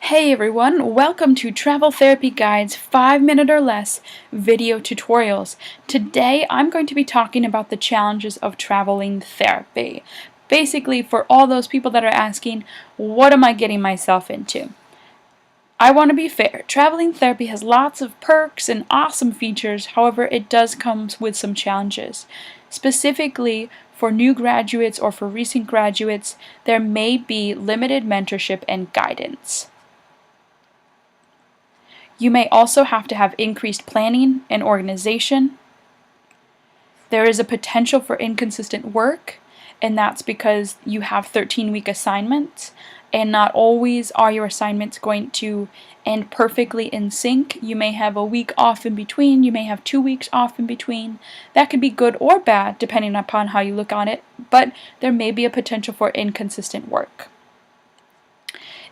Hey everyone, welcome to Travel Therapy Guide's 5-minute or less video tutorials. Today I'm going to be talking about the challenges of traveling therapy. Basically, for all those people that are asking, what am I getting myself into? I want to be fair. Traveling therapy has lots of perks and awesome features, however, it does come with some challenges. Specifically, for new graduates or for recent graduates, there may be limited mentorship and guidance. You may also have to have increased planning and organization. There is a potential for inconsistent work, and that's because you have 13-week assignments, and not always are your assignments going to end perfectly in sync. You may have a week off in between, you may have 2 weeks off in between. That could be good or bad depending upon how you look on it, but there may be a potential for inconsistent work.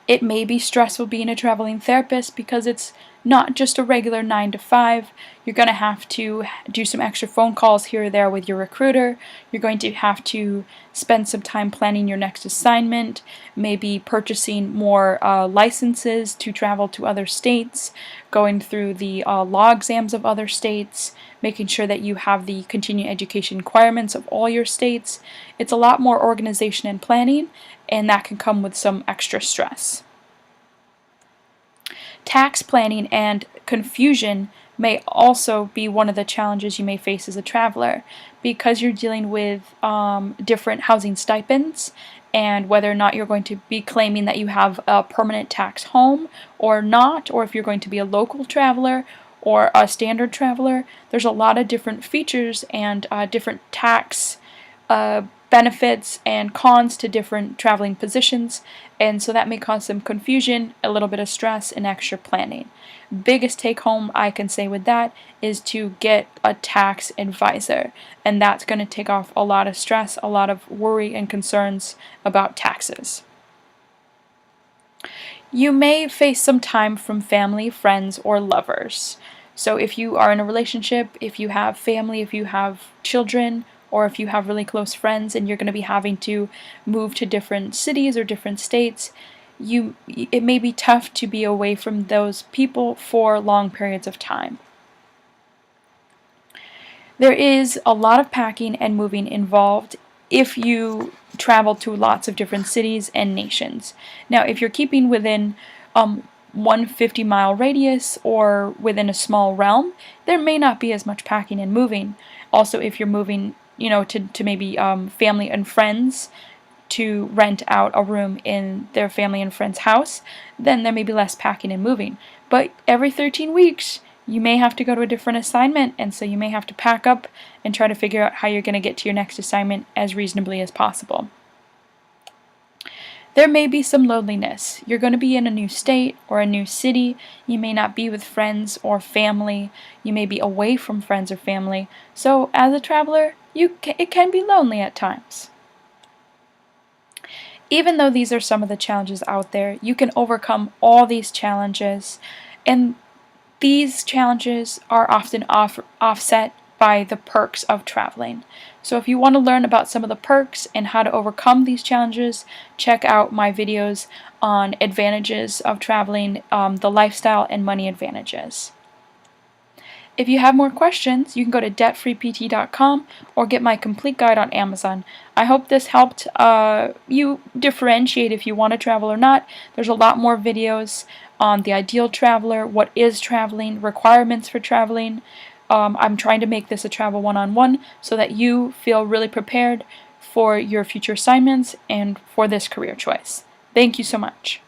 It may be stressful being a traveling therapist because it's not just a regular 9 to 5. You're going to have to do some extra phone calls here or there with your recruiter. You're going to have to spend some time planning your next assignment, maybe purchasing more licenses to travel to other states, going through the law exams of other states, making sure that you have the continuing education requirements of all your states. It's a lot more organization and planning, and that can come with some extra stress. Tax planning and confusion may also be one of the challenges you may face as a traveler, because you're dealing with different housing stipends and whether or not you're going to be claiming that you have a permanent tax home or not, or if you're going to be a local traveler or a standard traveler. There's a lot of different features and different tax benefits and cons to different traveling positions, and so that may cause some confusion, a little bit of stress, and extra planning. Biggest take home I can say with that is to get a tax advisor, and that's going to take off a lot of stress, a lot of worry and concerns about taxes. You may face some time from family, friends, or lovers. So if you are in a relationship, if you have family, if you have children, or if you have really close friends and you're going to be having to move to different cities or different states, it may be tough to be away from those people for long periods of time. There is a lot of packing and moving involved if you travel to lots of different cities and nations. Now, if you're keeping within 150-mile radius or within a small realm, there may not be as much packing and moving. Also, if you're moving to maybe family and friends to rent out a room in their family and friend's house, then there may be less packing and moving. But every 13 weeks, you may have to go to a different assignment, and so you may have to pack up and try to figure out how you're going to get to your next assignment as reasonably as possible. There may be some loneliness. You're going to be in a new state or a new city. You may not be with friends or family. You may be away from friends or family. So as a traveler, it can be lonely at times. Even though these are some of the challenges out there, you can overcome all these challenges, and these challenges are often offset by the perks of traveling. So if you want to learn about some of the perks and how to overcome these challenges, check out my videos on advantages of traveling, the lifestyle and money advantages. If you have more questions, you can go to debtfreept.com or get my complete guide on Amazon. I hope this helped you differentiate if you want to travel or not. There's a lot more videos on the ideal traveler, what is traveling, requirements for traveling. I'm trying to make this a travel one-on-one so that you feel really prepared for your future assignments and for this career choice. Thank you so much.